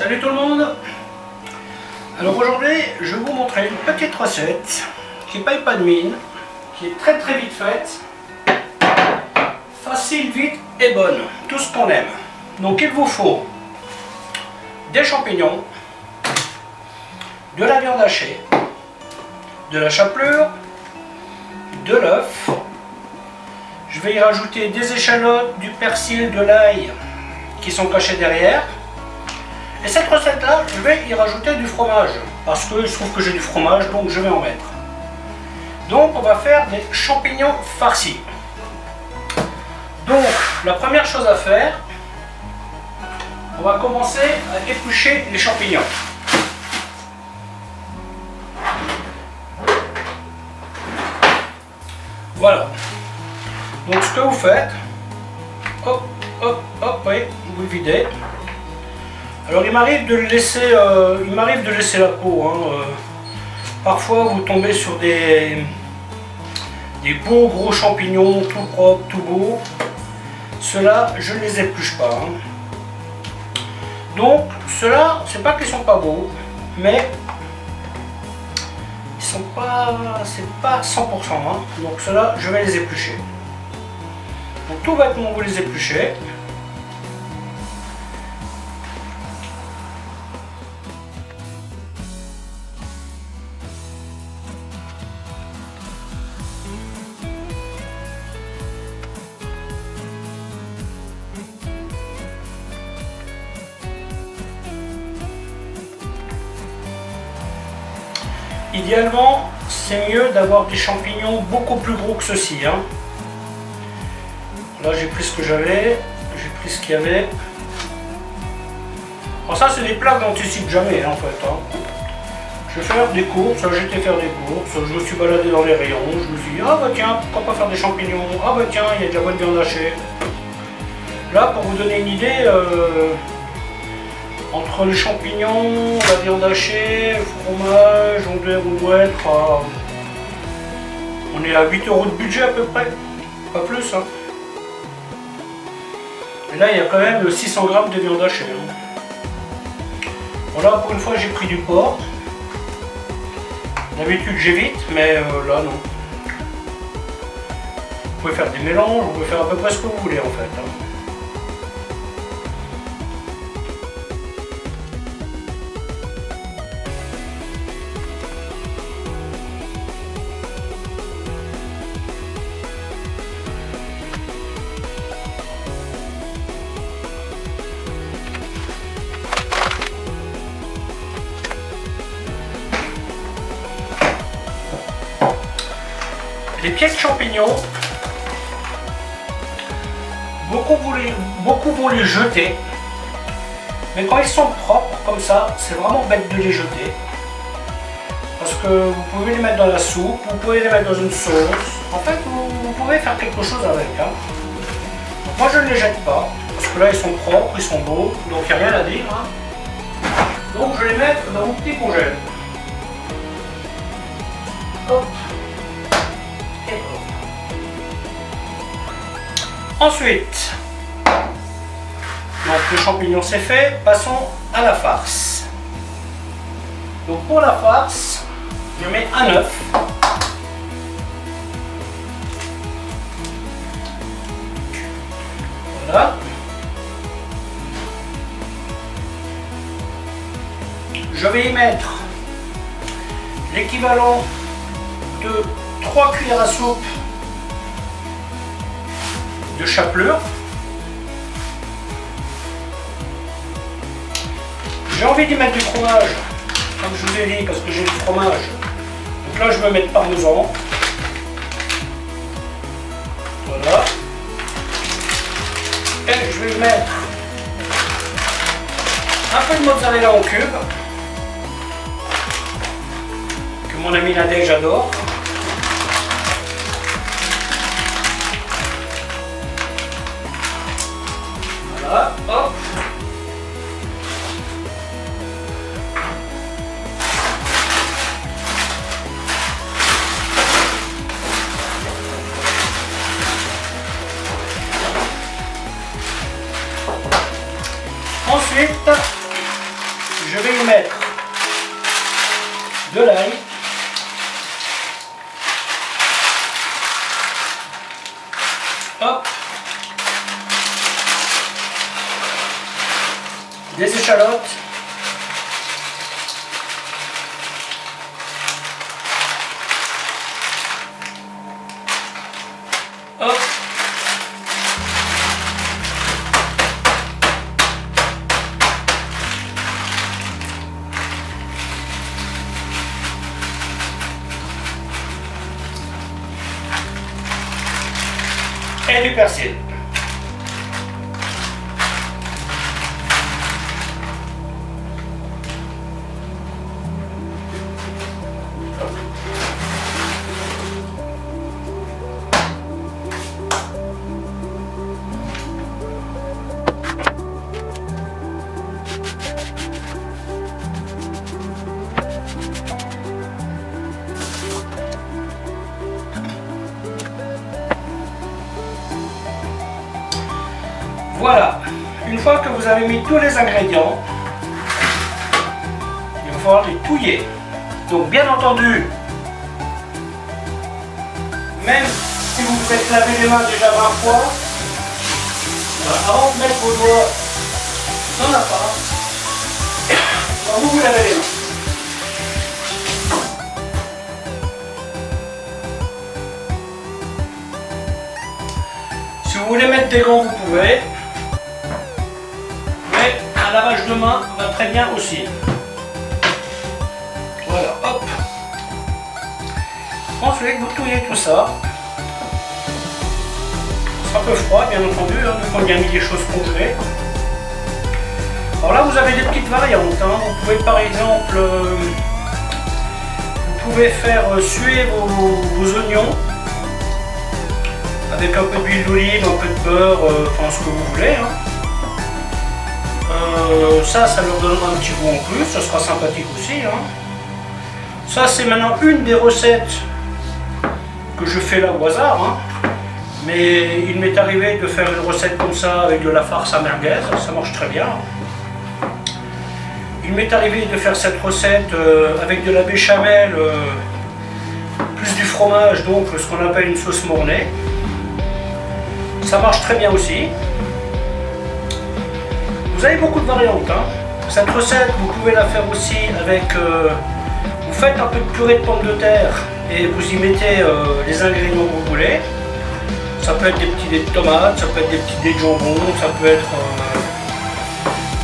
Salut tout le monde. Alors aujourd'hui je vais vous montrer une petite recette qui paye pas de mine, qui est très vite faite, facile, vite et bonne, tout ce qu'on aime. Donc il vous faut des champignons, de la viande hachée, de la chapelure, de l'œuf. Je vais y rajouter des échalotes, du persil, de l'ail qui sont cachés derrière. Et cette recette là, je vais y rajouter du fromage parce que je trouve que j'ai du fromage, donc je vais en mettre. Donc on va faire des champignons farcis. Donc la première chose à faire, on va commencer à éplucher les champignons. Voilà. Donc ce que vous faites, hop, hop, hop, oui, vous le videz. Alors il m'arrive de laisser la peau. Parfois vous tombez sur des beaux gros champignons, tout propres, tout beaux. Ceux-là, je ne les épluche pas. Donc ceux-là, c'est pas qu'ils sont pas beaux, mais ils sont pas, c'est pas 100%. Donc ceux-là, je vais les éplucher. Donc tout bêtement, vous les épluchez. Idéalement, c'est mieux d'avoir des champignons beaucoup plus gros que ceci. Là, j'ai pris ce que j'avais, j'ai pris ce qu'il y avait. Alors ça, c'est des plats que j'anticipe jamais en fait. Je vais faire des courses, j'ai été faire des courses, je me suis baladé dans les rayons, je me suis dit, ah bah tiens, pourquoi pas faire des champignons, ah bah tiens, il y a de la bonne viande hachée. Là, pour vous donner une idée, entre les champignons, la viande hachée, le fromage, on doit être à... On est à 8 € de budget à peu près, pas plus. Et là il y a quand même 600 g de viande hachée. Bon, là pour une fois j'ai pris du porc. D'habitude j'évite, mais là non. Vous pouvez faire des mélanges, vous pouvez faire à peu près ce que vous voulez en fait. Les pieds de champignons, beaucoup vont les jeter, mais quand ils sont propres comme ça, c'est vraiment bête de les jeter. Parce que vous pouvez les mettre dans la soupe, vous pouvez les mettre dans une sauce, en fait vous pouvez faire quelque chose avec. Donc moi je ne les jette pas, parce que là ils sont propres, ils sont beaux, donc il n'y a rien à dire. Donc je les mets dans mon petit congèle. Hop. Ensuite, donc le champignon c'est fait, passons à la farce. Donc pour la farce, je mets un œuf. Voilà. Je vais y mettre l'équivalent de 3 cuillères à soupe de chapelure. J'ai envie d'y mettre du fromage, comme je vous ai dit, parce que j'ai du fromage. Donc là, je vais mettre parmesan. Voilà. Et je vais mettre un peu de mozzarella en cube, que mon ami Nadège adore. Hop. Ensuite, échalotes. Hop. Et du persil. Voilà, une fois que vous avez mis tous les ingrédients, il va falloir les touiller. Donc bien entendu, même si vous vous êtes lavé les mains déjà 20 fois, avant de mettre vos doigts dans la pâte, vous vous lavez les mains. Si vous voulez mettre des gants, vous pouvez. Un lavage de main va très bien aussi. Voilà, hop. Ensuite, vous touillez tout ça. C'est un peu froid, bien entendu, hein, vu qu'on a mis des choses congelées. Alors là, vous avez des petites variantes. Hein. Vous pouvez, par exemple, vous pouvez faire suer vos oignons avec un peu d'huile d'olive, un peu de beurre, enfin ce que vous voulez. Hein. Ça leur donnera un petit goût en plus, ça sera sympathique aussi. Hein. Ça, c'est maintenant une des recettes que je fais là au hasard. Hein. Mais il m'est arrivé de faire une recette comme ça avec de la farce à merguez, ça marche très bien. Il m'est arrivé de faire cette recette avec de la béchamel, plus du fromage, donc ce qu'on appelle une sauce mornay. Ça marche très bien aussi. Vous avez beaucoup de variantes. Hein. Cette recette, vous pouvez la faire aussi avec... vous faites un peu de purée de pommes de terre et vous y mettez les ingrédients que vous voulez. Ça peut être des petits dés de tomates, ça peut être des petits dés de jambon, ça peut être...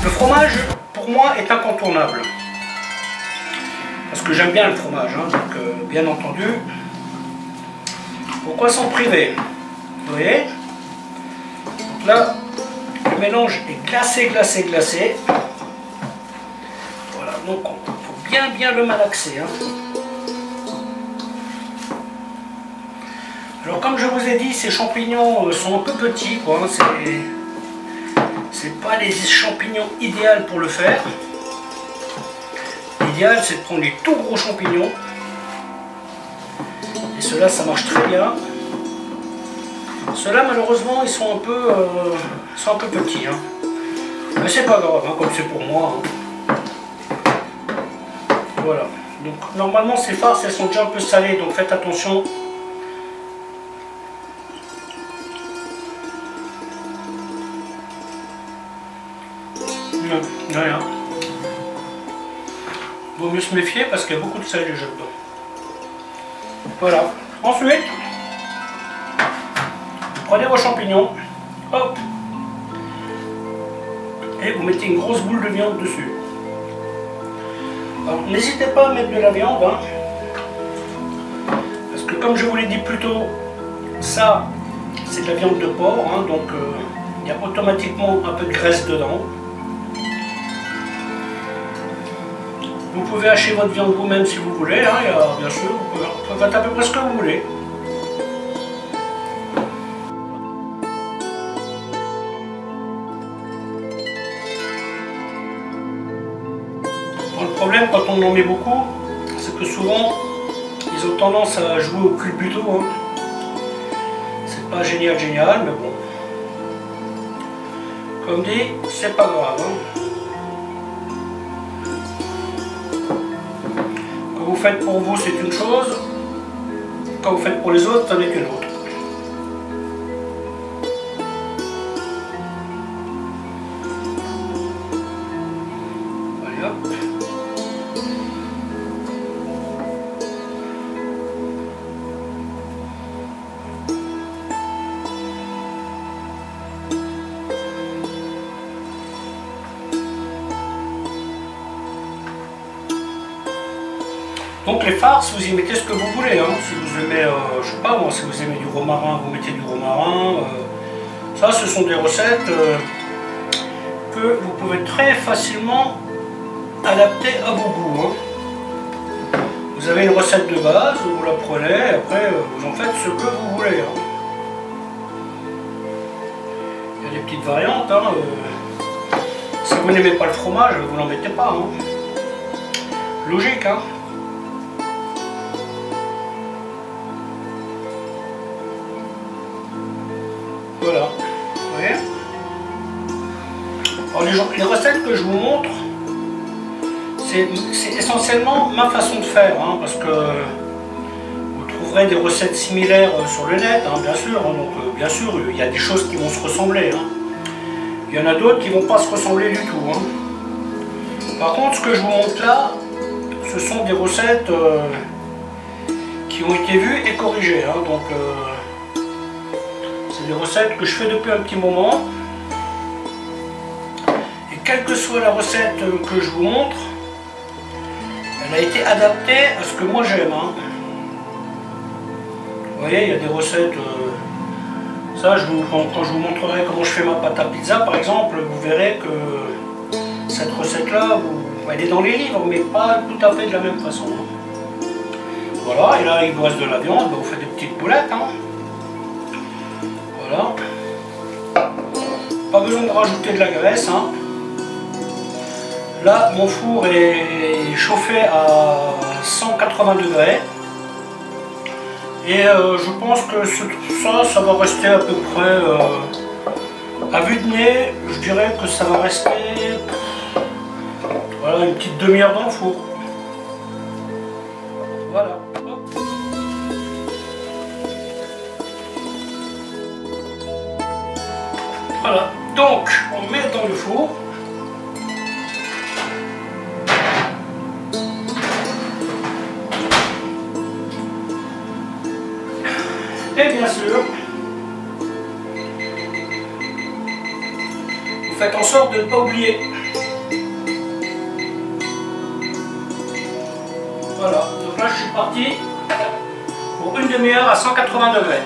Le fromage, pour moi, est incontournable. Parce que j'aime bien le fromage, hein, donc bien entendu. Pourquoi s'en priver? Vous voyez? Donc là, le mélange est glacé, glacé, glacé. Voilà, donc il faut bien le malaxer. Hein. Alors comme je vous ai dit, ces champignons sont un peu petits, quoi. Hein, c'est pas les champignons idéaux pour le faire. L'idéal, c'est de prendre les tout gros champignons. Et ceux-là, ça marche très bien. Ceux-là, malheureusement, ils sont un peu petits. Hein. Mais c'est pas grave, hein, comme c'est pour moi. Hein. Voilà. Donc, normalement, ces farces, elles sont déjà un peu salées, donc faites attention. Non, rien. Vaut mieux se méfier parce qu'il y a beaucoup de sel déjà dedans. Voilà. Ensuite, prenez vos champignons, hop, et vous mettez une grosse boule de viande dessus. Alors n'hésitez pas à mettre de la viande, hein, parce que comme je vous l'ai dit plus tôt, ça c'est de la viande de porc, hein, donc il y a automatiquement un peu de graisse dedans. Vous pouvez hacher votre viande vous-même si vous voulez, hein, bien sûr, vous pouvez faire à peu près ce que vous voulez. Le problème quand on en met beaucoup, c'est que souvent ils ont tendance à jouer au culbuto. Hein. C'est pas génial, mais bon. Comme dit, c'est pas grave. Hein. Quand vous faites pour vous, c'est une chose. Quand vous faites pour les autres, ça n'est qu'une autre. les farces, vous y mettez ce que vous voulez. Hein. Si vous aimez, je sais pas moi, si vous aimez du romarin, vous mettez du romarin. Ça, ce sont des recettes que vous pouvez très facilement adapter à vos goûts. Hein. Vous avez une recette de base, vous la prenez, et après vous en faites ce que vous voulez. Hein. Il y a des petites variantes. Hein. Si vous n'aimez pas le fromage, vous n'en mettez pas. Hein. Logique, hein. Voilà, vous voyez. Alors les recettes que je vous montre, c'est essentiellement ma façon de faire, hein, parce que vous trouverez des recettes similaires sur le net, hein, bien sûr. Hein, donc bien sûr, il y a des choses qui vont se ressembler. Hein. Il y en a d'autres qui ne vont pas se ressembler du tout. Hein. Par contre, ce que je vous montre là, ce sont des recettes qui ont été vues et corrigées. Hein, donc c'est des recettes que je fais depuis un petit moment. Et quelle que soit la recette que je vous montre, elle a été adaptée à ce que moi j'aime. Hein. Vous voyez, il y a des recettes... ça, quand je vous montrerai comment je fais ma pâte à pizza, par exemple, vous verrez que cette recette-là, elle est dans les livres, mais pas tout à fait de la même façon. Hein. Voilà, et là, il vous reste de la viande, vous faites des petites boulettes. Hein. Voilà. Pas besoin de rajouter de la graisse. Hein. Là, mon four est chauffé à 180 degrés. Et je pense que ça va rester à peu près, à vue de nez, je dirais que ça va rester voilà, une petite demi-heure dans le four. Voilà. Hop. Voilà, donc on met dans le four. Et bien sûr, vous faites en sorte de ne pas oublier. Voilà, donc là je suis parti pour une demi-heure à 180 degrés.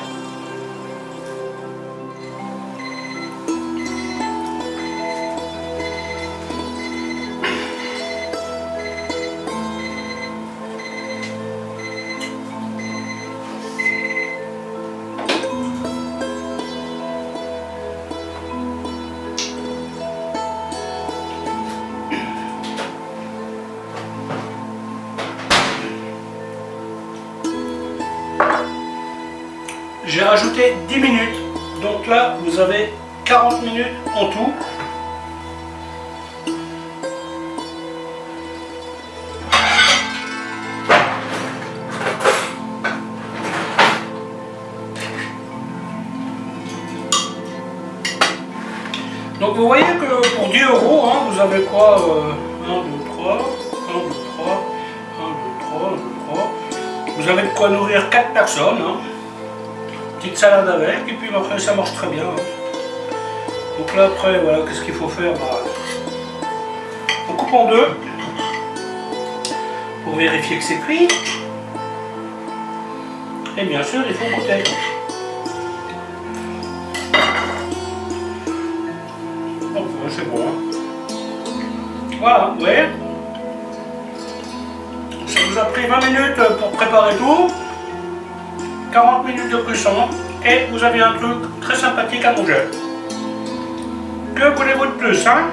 J'ai rajouté 10 minutes, donc là vous avez 40 minutes en tout. Donc vous voyez que pour 10 €, hein, vous avez quoi 1, 2, 3, 1, 2, 3, 1, 2, 3, 1, 2, 3. Vous avez de quoi nourrir 4 personnes. Hein. Petite salade avec, et puis après ça marche très bien. Donc là après, voilà, qu'est-ce qu'il faut faire, on coupe en deux pour vérifier que c'est cuit. Et bien sûr, il faut goûter. Oh, c'est bon. Hein. Voilà, vous voyez. Ça vous a pris 20 minutes pour préparer tout. 40 minutes de cuisson et vous avez un truc très sympathique à manger. Que voulez-vous de plus, hein?